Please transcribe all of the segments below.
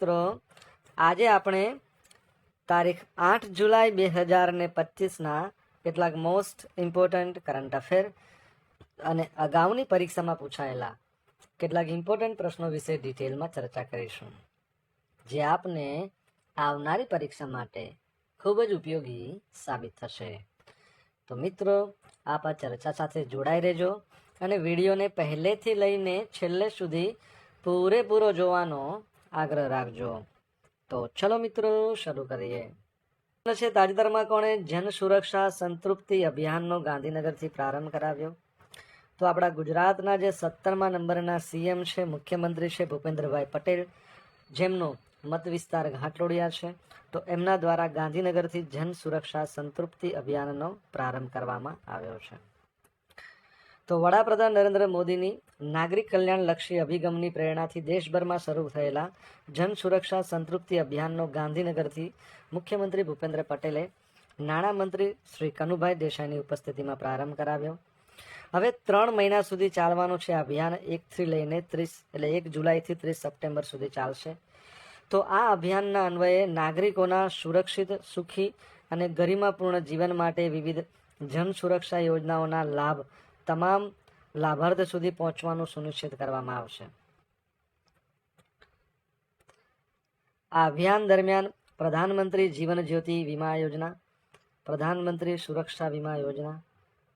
મિત્રો આજે આપણે તારીખ 8 જુલાઈ 2025 કેટલાક મોસ્ટ ઇમ્પોર્ટન્ટ કરંટ અફેર અને અગાઉની પરીક્ષામાં પૂછાયેલા કેટલાક ઇમ્પોર્ટન્ટ પ્રશ્નો વિશે ડિટેલમાં ચર્ચા કરીશું, જે આપને આવનારી પરીક્ષા માટે ખૂબ જ ઉપયોગી સાબિત થશે. તો મિત્રો આપ આ ચર્ચા સાથે જોડાઈ રહેજો અને વિડીયોને પહેલેથી લઈને છેલ્લે સુધી પૂરેપૂરો જોવાનો આગ્રહ રાખજો. તો ચલો મિત્રો શરૂ કરીએ. તાજેતરમાં કોણે જન સુરક્ષા સંતૃપ્તિ અભિયાનનો ગાંધીનગરથી પ્રારંભ કરાવ્યો? તો આપણા ગુજરાતના જે 17મા નંબરના સીએમ છે, મુખ્યમંત્રી છે ભૂપેન્દ્રભાઈ પટેલ, જેમનો મત વિસ્તાર ઘાટલોડિયા છે, તો એમના દ્વારા ગાંધીનગરથી જન સુરક્ષા સંતૃપ્તિ અભિયાનનો પ્રારંભ કરવામાં આવ્યો છે. તો વડાપ્રધાન નરેન્દ્ર મોદીની નાગરિક કલ્યાણ લક્ષી અભિગમની પ્રેરણાથી દેશભરમાં શરૂ થયેલા જન સુરક્ષા સંતૃપ્તિ અભિયાનનો ગાંધીનગરથી મુખ્યમંત્રી ભૂપેન્દ્ર પટેલે નાણામંત્રી શ્રી કનુભાઈ દેસાઈની ઉપસ્થિતિમાં પ્રારંભ કરાવ્યો. હવે 3 મહિના સુધી ચાલવાનું છે આ અભિયાન. 1 જુલાઈથી 30 સપ્ટેમ્બર સુધી ચાલશે. તો આ અભિયાનના અન્વયે નાગરિકોના સુરક્ષિત, સુખી અને ગરિમાપૂર્ણ જીવન માટે વિવિધ જન સુરક્ષા યોજનાઓના લાભ તમામ લાભાર્થી સુધી પહોંચવાનું સુનિશ્ચિત કરવામાં આવશે. આ અભિયાન દરમિયાન પ્રધાનમંત્રી જીવન જ્યોતિ વીમા યોજના, પ્રધાનમંત્રી સુરક્ષા વીમા યોજના,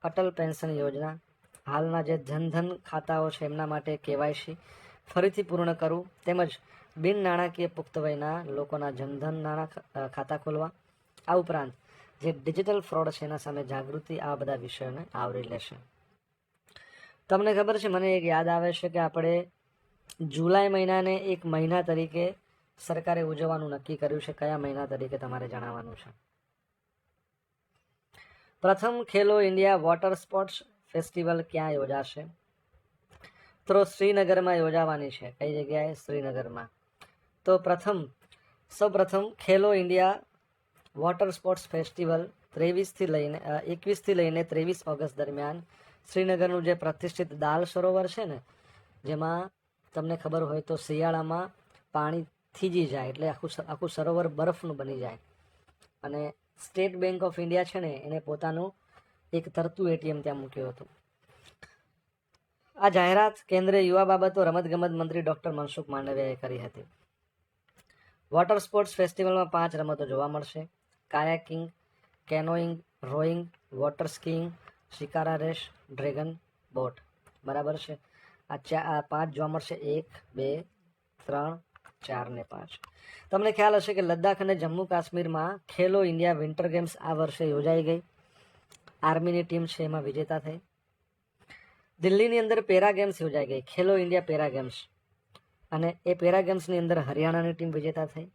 અટલ પેન્શન યોજના, હાલના જે જનધન ખાતાઓ છે એમના માટે કેવાયસી ફરીથી પૂર્ણ કરવું, તેમજ બિન નાણાકીય પુખ્ત વયના લોકોના જનધન નાણાં ખાતા ખોલવા, આ ઉપરાંત જે ડિજિટલ ફ્રોડ છે એના સામે જાગૃતિ, આ બધા વિષયોને આવરી લેશે. તમને ખબર છે, મને એક યાદ આવે છે કે આપણે જુલાઈ મહિનાને એક મહિના તરીકે સરકારે ઉજવવાનું નક્કી કર્યું છે. કયા મહિના તરીકે તમારે જણાવવાનું છે? પ્રથમ ખેલો ઇન્ડિયા વોટર સ્પોર્ટ્સ ફેસ્ટિવલ ક્યાં યોજાશે? તો શ્રીનગરમાં યોજાવાની છે. કઈ જગ્યાએ? શ્રીનગરમાં. તો સૌપ્રથમ ખેલો ઇન્ડિયા વોટર સ્પોર્ટ્સ ફેસ્ટિવલ 21થી લઈને 23 ઓગસ્ટ દરમિયાન શ્રીનગરનું જે પ્રતિષ્ઠિત દાલ સરોવર છે ને, જેમાં તમને ખબર હોય તો શિયાળામાં પાણી થીજી જાય એટલે આખું સરોવર બરફનું બની જાય, અને સ્ટેટ બેંક ઓફ ઇન્ડિયા છે ને એને પોતાનું એક તરતું એટીએમ ત્યાં મૂક્યું હતું. આ જાહેરાત કેન્દ્રીય યુવા બાબતો રમતગમત મંત્રી ડોક્ટર મનસુખ માંડવિયાએ કરી હતી. વોટર સ્પોર્ટ્સ ફેસ્ટિવલમાં 5 રમતો જોવા મળશે: kayaking, canoeing, rowing, water skiing, shikara race, dragon boat. બરાબર છે. આ 5 જોવા મળશે: 1, 2, 3, 4 ને 5. તમને ખ્યાલ હશે કે લદ્દાખ અને જમ્મુ કાશ્મીરમાં ખેલો ઇન્ડિયા વિન્ટર ગેમ્સ આ વર્ષે યોજાઈ ગઈ. આર્મીની ટીમ છે એમાં વિજેતા થઈ. દિલ્હીની અંદર પેરા ગેમ્સ યોજાઈ ગઈ, ખેલો ઇન્ડિયા પેરા ગેમ્સ, અને એ પેરા ગેમ્સની અંદર હરિયાણાની ટીમ વિજેતા થઈ.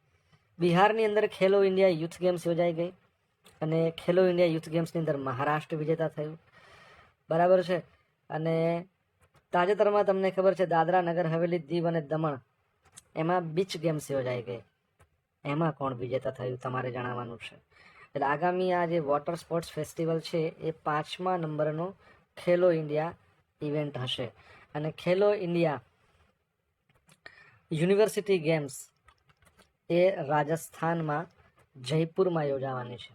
બિહારની અંદર ખેલો ઇન્ડિયા યુથ ગેમ્સ યોજાઈ ગઈ, અને ખેલો ઇન્ડિયા યુથ ગેમ્સની અંદર મહારાષ્ટ્ર વિજેતા થયું. બરાબર છે. અને તાજેતરમાં તમને ખબર છે દાદરા નગર હવેલી, દીવ અને દમણ એમાં બીચ ગેમ્સ યોજાઈ ગઈ. એમાં કોણ વિજેતા થયું તમારે જણાવવાનું છે. એટલે આગામી આ જે વોટર સ્પોર્ટ્સ ફેસ્ટિવલ છે એ 5મા નંબરનો ખેલો ઇન્ડિયા ઇવેન્ટ હશે. અને ખેલો ઇન્ડિયા યુનિવર્સિટી ગેમ્સ એ રાજસ્થાનમાં જયપુરમાં યોજાવાની છે,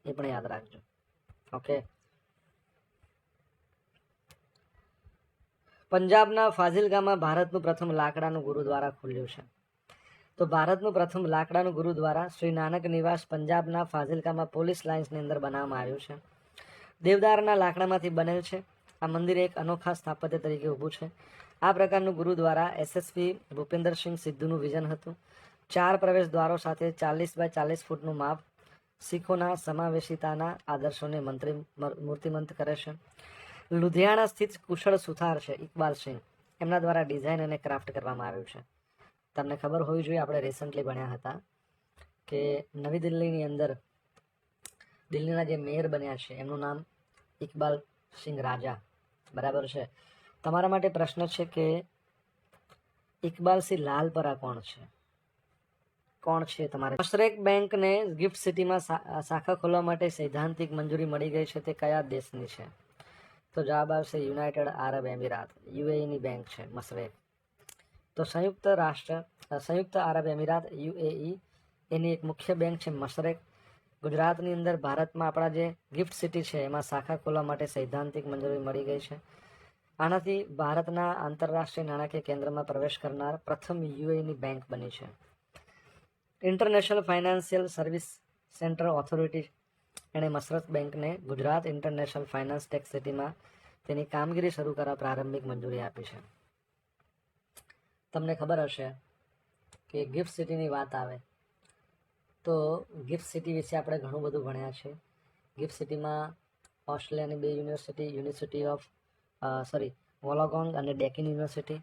એ પણ યાદ રાખજો. ઓકે. પંજાબના ફાઝિલકામાં ભારતનું પ્રથમ લાકડાનું ગુરુદ્વારા ખુલ્યું છે. તો ભારતનું પ્રથમ લાકડાનું ગુરુદ્વારા શ્રી નાનક નિવાસ પંજાબના ફાઝિલકામાં પોલીસ લાઇન્સની અંદર બનાવવામાં આવ્યું છે. દેવદારના લાકડામાંથી બનેલ છે. આ મંદિર એક અનોખા સ્થાપત્ય તરીકે ઊભું છે. આ પ્રકારનું ગુરુદ્વારા એસએસપી ભૂપેન્દ્રસિંહ સિદ્ધુનું વિઝન હતું. 4 પ્રવેશ દ્વારો સાથે 40 બાય 40 ફૂટનું માપ શીખોના સમાવેશિતાના આદર્શોને મૂર્તિમંત કરે છે. લુધિયાણા સ્થિત કુશળ સુથાર છે ઇકબાલ સિંહ, એમના દ્વારા ડિઝાઇન અને ક્રાફ્ટ કરવામાં આવ્યું છે. તમને ખબર હોવી જોઈએ, આપણે રિસન્ટલી ભણ્યા હતા કે નવી દિલ્હીની અંદર દિલ્હીના જે મેયર બન્યા છે એમનું નામ ઇકબાલ સિંહ રાજા. બરાબર છે. તમારા માટે પ્રશ્ન છે કે ઇકબાલ સિંહ લાલપરા કોણ છે તમારે? મશરેક બેંકને ગિફ્ટ સિટીમાં શાખા ખોલવા માટે સૈદ્ધાંતિક મંજૂરી મળી ગઈ છે. તે કયા દેશની છે? તો જવાબ આવશે યુનાઇટેડ આરબ એમિરાત, યુએઈની બેંક છે મશરેક. તો સંયુક્ત આરબ અમીરાત UAE એની એક મુખ્ય બેંક છે મશરેક. ગુજરાતની અંદર ભારતમાં આપણા જે ગિફ્ટ સિટી છે એમાં શાખા ખોલવા માટે સૈદ્ધાંતિક મંજૂરી મળી ગઈ છે. આનાથી ભારતના આંતરરાષ્ટ્રીય નાણાકીય કેન્દ્રમાં પ્રવેશ કરનાર પ્રથમ UAEની બેંક બની છે. International financial service centre authority એણે મશરક બેંકને ગુજરાત ઇન્ટરનેશનલ ફાઇનાન્સ ટેક સિટીમાં તેની કામગીરી શરૂ કરવા પ્રારંભિક મંજૂરી આપી છે. તમને ખબર હશે કે ગિફ્ટ સિટીની વાત આવે તો ગિફ્ટ સિટી વિશે આપણે ઘણું બધું ભણ્યા છે. ગિફ્ટ સિટીમાં ઓસ્ટ્રેલિયાની બે યુનિવર્સિટી ઓફ વોલોગોંગ અને ડેકિન યુનિવર્સિટી,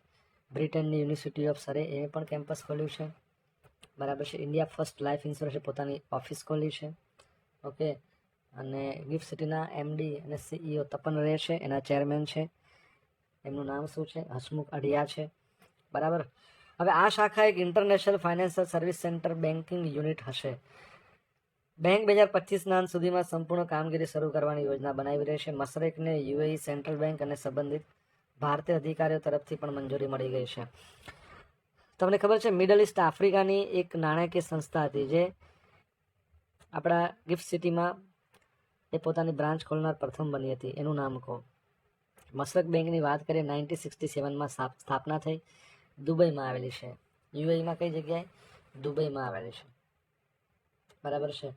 બ્રિટનની યુનિવર્સિટી ઓફ સરે એ પણ કેમ્પસ ખોલ્યું છે. બરાબર છે. ઇન્ડિયા ફર્સ્ટ લાઈફ ઇન્સ્યોરન્સે પોતાની ઓફિસ ખોલી છે. ઓકે. અને ગિફ્ટ સિટીના MD અને CEO તપન રે છે, એના ચેરમેન છે. એમનું નામ શું છે? હસમુખ અઢિયા છે. બરાબર. હવે આ શાખા એક international financial service centre banking unit હશે. બેંક 2025ના અંત સુધીમાં સંપૂર્ણ કામગીરી શરૂ કરવાની યોજના બનાવી રહી છે. મશરેકને UAE સેન્ટ્રલ બેંક અને સંબંધિત ભારતીય અધિકારીઓ તરફથી પણ મંજૂરી મળી ગઈ છે. તમને ખબર છે મિડલ ઇસ્ટ આફ્રિકાની એક નાણાકીય સંસ્થા હતી જે આપણા ગિફ્ટ સિટીમાં એ પોતાની બ્રાન્ચ ખોલનાર પ્રથમ બની હતી. એનું નામ કહો. મશરક બેંકની વાત કરીએ 1967માં સ્થાપના થઈ. દુબઈમાં આવેલી છે. UAEમાં કઈ જગ્યાએ? દુબઈમાં આવેલી છે. બરાબર છે.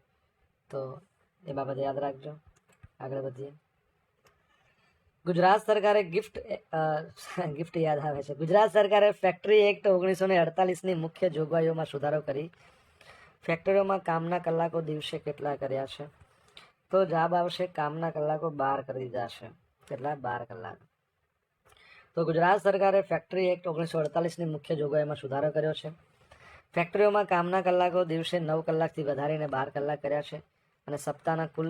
તો એ બાબત યાદ રાખજો. આગળ વધીએ. ગુજરાત સરકારે ગિફ્ટ યાદ આવે છે. ગુજરાત સરકારે ફેક્ટરી એક્ટ 1948ની મુખ્ય જોગવાઈઓમાં સુધારો કરી ફેક્ટરીઓમાં કામના કલાકો દિવસે કેટલા કર્યા છે? તો જવાબ આવશે કામના કલાકો 12 કરી દીધા છે. કેટલા? 12 કલાક. તો ગુજરાત સરકારે ફેક્ટરી એક્ટ 1948ની મુખ્ય જોગવાઈમાં સુધારો કર્યો છે. ફેક્ટરીઓમાં કામના કલાકો દિવસે 9 કલાકથી વધારીને 12 કલાક કર્યા છે અને સપ્તાહના કુલ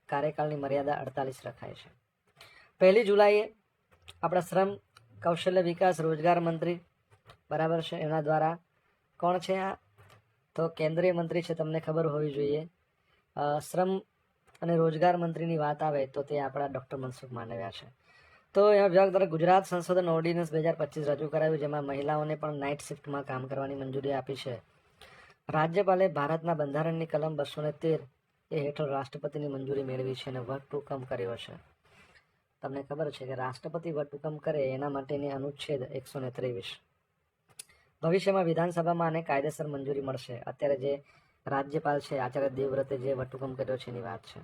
કાર્યકાળની મર્યાદા 48 રખાય છે. 1 જુલાઈએ આપણા શ્રમ કૌશલ્ય વિકાસ રોજગાર મંત્રી, બરાબર છે, એના દ્વારા કોણ છે આ? તો કેન્દ્રીય મંત્રી છે, તમને ખબર હોવી જોઈએ. શ્રમ અને રોજગાર મંત્રીની વાત આવે તો તે આપણા ડૉક્ટર મનસુખ માંડવિયા છે. તો એના વિભાગ દ્વારા ગુજરાત સંશોધન ઓર્ડિનન્સ 2025 રજૂ કરાયું, જેમાં મહિલાઓને પણ નાઇટ શિફ્ટમાં કામ કરવાની મંજૂરી આપી છે. રાજ્યપાલે ભારતના બંધારણની કલમ 213 એ હેઠળ રાષ્ટ્રપતિની મંજૂરી મેળવી છે અને વટહુકમ કર્યો છે. તમને ખબર છે કે રાષ્ટ્રપતિ વટહુકમ કરે એના માટેની અનુચ્છેદ 123. ભવિષ્યમાં વિધાનસભામાં આને કાયદેસર મંજૂરી મળશે. અત્યારે જે રાજ્યપાલ છે આચાર્ય દેવવ્રતે જે વટહુકમ કર્યો છે એની વાત છે.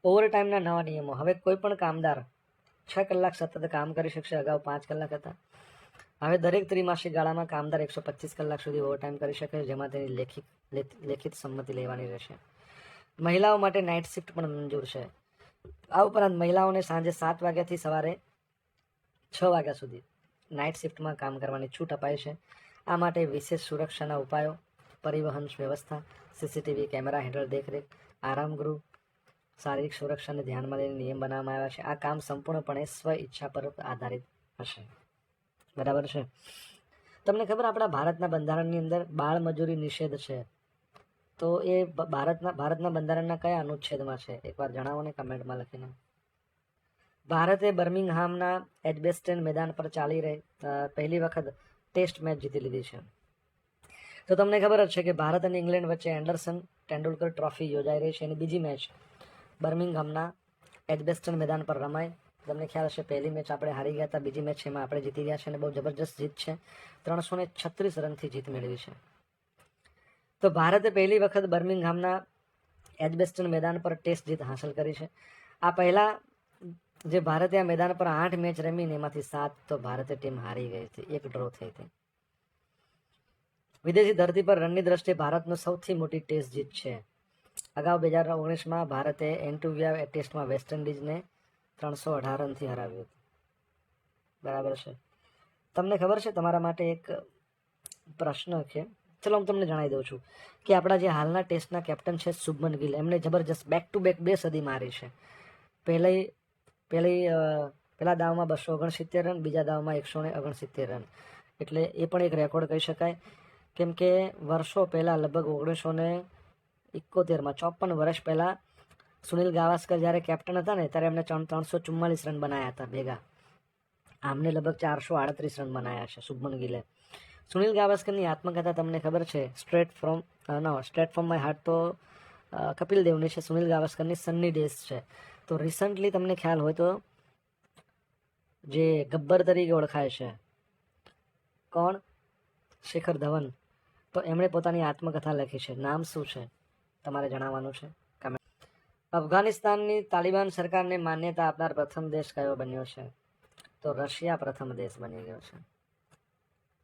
ઓવરટાઈમના નવા નિયમો. હવે કોઈ પણ કામદાર 6 કલાક સતત કામ કરી શકશે. અગાઉ 5 કલાક હતા. હવે દરેક ત્રિમાસિક ગાળામાં કામદાર 125 કલાક સુધી ઓવરટાઈમ કરી શકે છે, જેમાં તેની લેખિત સંમતિ લેવાની રહેશે. મહિલાઓ માટે નાઇટ શિફ્ટ પણ મંજૂર છે. આ ઉપરાંત મહિલાઓને સાંજે 7 વાગ્યાથી સવારે 6 વાગ્યા સુધી નાઇટ શિફ્ટમાં કામ કરવાની છૂટ અપાય છે. આ માટે વિશેષ સુરક્ષાના ઉપાયો, પરિવહન વ્યવસ્થા, CCTV કેમેરા હેઠળ દેખરેખ, આરામગૃહ, શારીરિક સુરક્ષાને ધ્યાનમાં લઈને નિયમ બનાવવામાં આવ્યા છે. આ કામ સંપૂર્ણપણે સ્વ ઈચ્છા પર આધારિત હશે. બરાબર છે. તમને ખબર આપણા ભારતના બંધારણની અંદર બાળ મજૂરી નિષેધ છે. તો એ ભારતના બંધારણના કયા અનુચ્છેદમાં છે? એકવાર જણાવો ને કમેન્ટમાં લખીને. ભારતે બર્મિંગહામના એજબેસ્ટન મેદાન પર ચાલી રહી પહેલી વખત ટેસ્ટ મેચ જીતી લીધી છે. તો તમને ખબર જ છે કે ભારત અને ઇંગ્લેન્ડ વચ્ચે એન્ડરસન તેંડુલકર ટ્રોફી યોજાઈ રહી છે. એની બીજી મેચ બર્મિંગહામના એજબેસ્ટન મેદાન પર રમાય. તમને ખ્યાલ હશે પહેલી મેચ આપણે હારી ગયા હતા, બીજી મેચ એમાં આપણે જીતી ગયા છે અને બહુ જબરજસ્ત જીત છે. 336 રનથી જીત મેળવી છે. તો ભારતે પહેલી વખત બર્મિંગહામના એજબેસ્ટન મેદાન પર ટેસ્ટ જીત હાંસલ કરી છે. આ પહેલા જે ભારતે આ મેદાન પર 8 મેચ રમીને એમાંથી 7 તો ભારતીય ટીમ હારી ગઈ હતી, 1 ડ્રો થઈ હતી. વિદેશી ધરતી પર રનની દ્રષ્ટિએ ભારતનો સૌથી મોટી ટેસ્ટ જીત છે. અગાઉ 2019માં ભારતે એન્ટુવિયા ટેસ્ટમાં વેસ્ટ ઇન્ડિઝને 318 રનથી હરાવ્યું હતું. બરાબર છે. તમને ખબર છે, તમારા માટે એક પ્રશ્ન છે, ચલો હું તમને જણાવી દઉં છું કે આપણા જે હાલના ટેસ્ટના કેપ્ટન છે શુભમન ગિલ, એમને જબરજસ્ત બેક ટુ બેક 2 સદી મારી છે. પહેલા દાવમાં 269 રન, બીજા દાવમાં 169 રન. એટલે એ પણ એક રેકોર્ડ કહી શકાય. કેમ કે વર્ષો પહેલાં લગભગ 1971માં 54 વર્ષ પહેલાં સુનિલ ગાવસ્કર જ્યારે કેપ્ટન હતા ને ત્યારે એમને 344 રન બનાવ્યા હતા ભેગા. આમને લગભગ 438 રન બનાવ્યા છે શુભમન ગિલે. સુનિલ ગાવસ્કરની આત્મકથા તમને ખબર છે, સ્ટ્રેટ ફ્રોમ માય હાર્ટ તો કપિલ દેવની છે. સુનિલ ગાવસ્કરની સન્ની ડેઝ છે. તો રિસન્ટલી તમને ખ્યાલ હોય તો જે ગબ્બર તરીકે ઓળખાય છે, કોણ? શિખર ધવન. તો એમણે પોતાની આત્મકથા લખી છે. નામ શું છે તમારે જણાવવાનું છે. અફઘાનિસ્તાનની તાલિબાન સરકારને માન્યતા આપનાર પ્રથમ દેશ કયો બન્યો છે? તો રશિયા પ્રથમ દેશ બની ગયો છે.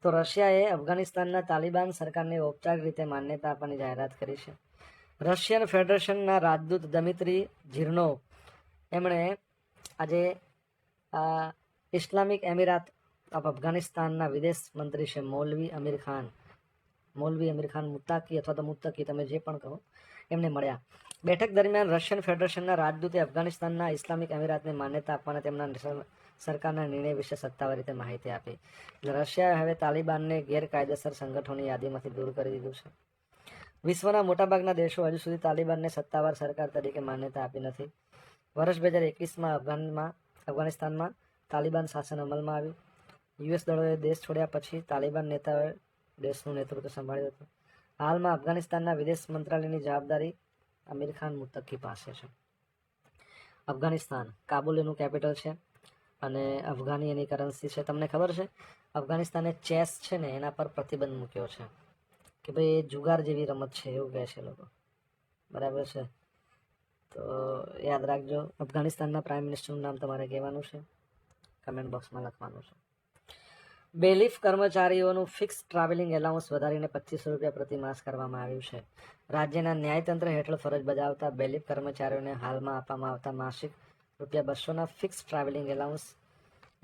તો રશિયાએ અફઘાનિસ્તાનના તાલિબાન સરકારને ઔપચારિક રીતે માન્યતા આપવાની જાહેરાત કરી છે. રશિયન ફેડરેશનના રાજદૂત દમિત્રી ઝિરનોવ એમણે આજે ઇસ્લામિક એમિરાત ઓફ અફઘાનિસ્તાનના વિદેશ મંત્રી છે મૌલવી અમીર ખાન મુત્તાકી અથવા તો મુત્તકી, તમે જે પણ કહો, એમને મળ્યા. બેઠક દરમિયાન રશિયન ફેડરેશનના રાજદૂતે અફઘાનિસ્તાનના ઇસ્લામિક એમિરાતને માન્યતા આપવાના તેમના સરકારના નિર્ણય વિશે સત્તાવાર રીતે માહિતી આપી. એટલે રશિયાએ હવે તાલિબાનને ગેરકાયદેસર સંગઠનોની યાદીમાંથી દૂર કરી દીધું છે. વિશ્વના મોટાભાગના દેશો હજુ સુધી તાલિબાનને સત્તાવાર સરકાર તરીકે માન્યતા આપી નથી. વર્ષ 2021માં અફઘાનિસ્તાનમાં તાલિબાન શાસન અમલમાં આવ્યું. યુએસ દળોએ દેશ છોડ્યા પછી તાલિબાન નેતાઓએ દેશનું નેતૃત્વ સંભાળ્યું હતું. હાલમાં અફઘાનિસ્તાનના વિદેશ મંત્રાલયની જવાબદારી અમીર ખાન મુત્તકી પાસે છે. અફઘાનિસ્તાન, કાબુલ એનું કેપિટલ છે અને અફઘાની એની કરન્સી છે. તમને ખબર છે અફઘાનિસ્તાને ચેસ છે ને એના પર પ્રતિબંધ મૂક્યો છે કે ભાઈ એ જુગાર જેવી રમત છે એવું કહે છે લોકો, બરાબર છે? તો યાદ રાખજો. અફઘાનિસ્તાનના પ્રાઇમ મિનિસ્ટરનું નામ તમારે કહેવાનું છે, કમેન્ટ બોક્સમાં લખવાનું છે. બેલીફ કર્મચારીઓનું ફિક્સ ટ્રાવેલિંગ એલાઉન્સ વધારીને 2500 રૂપિયા પ્રતિ માસ કરવામાં આવ્યું છે. રાજ્યના ન્યાયતંત્ર હેઠળ ફરજ બજાવતા બેલીફ કર્મચારીઓને હાલમાં આપવામાં આવતા માસિક ₹200ના ફિક્સ ટ્રાવેલિંગ એલાઉન્સ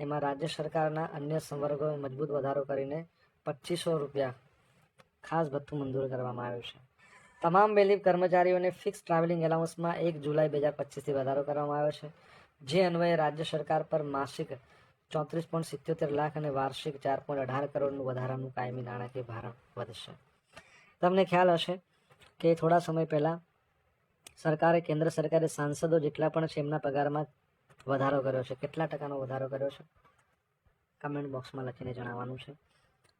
એમાં રાજ્ય સરકારના અન્ય સંવર્ગોએ મજબૂત વધારો કરીને 2500 રૂપિયા ખાસ ભથ્થું મંજૂર કરવામાં આવ્યું છે. તમામ બેલીફ કર્મચારીઓને ફિક્સ ટ્રાવેલિંગ એલાઉન્સમાં 1 જુલાઈ 2025થી વધારો કરવામાં આવ્યો છે, જે અન્વયે રાજ્ય સરકાર પર માસિક 34.77 લાખ અને વાર્ષિક 4.18 કરોડનું વધારાનું કાયમી નાણાકીય ભારણ વધશે. તમને ખ્યાલ હશે કે થોડા સમય પહેલાં કેન્દ્ર સરકારે સાંસદો જેટલા પણ છે એમના પગારમાં વધારો કર્યો છે. કેટલા ટકાનો વધારો કર્યો છે? કમેન્ટ બોક્સમાં લખીને જણાવવાનું છે.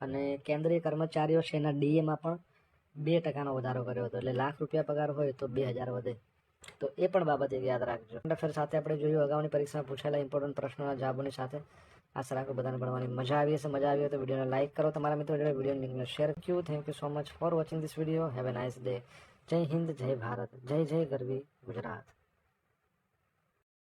અને કેન્દ્રીય કર્મચારીઓ છે એના ડીએમાં પણ 2% વધારો કર્યો હતો. એટલે ₹1,00,000 પગાર હોય તો 2000 વધે. તો એ પણ બાબત યાદ રાખજો. ફેર સાથે આપણે જોયું અગાઉની પરીક્ષામાં પૂછાયેલા ઇમ્પોર્ટન્ટ પ્રશ્નોના જવાબોની સાથે. આશા રાખું બધાને ભણવાની મજા આવી હશે. મજા આવી હોય તો વિડીયોને લાઇક કરો, તમારા મિત્રો જોડે વિડીયો લિંકને શેર કર્યું. Thank you so much for watching this video. Have a nice day. જય હિન્દ, જય ભારત, જય જય ગરવી ગુજરાત.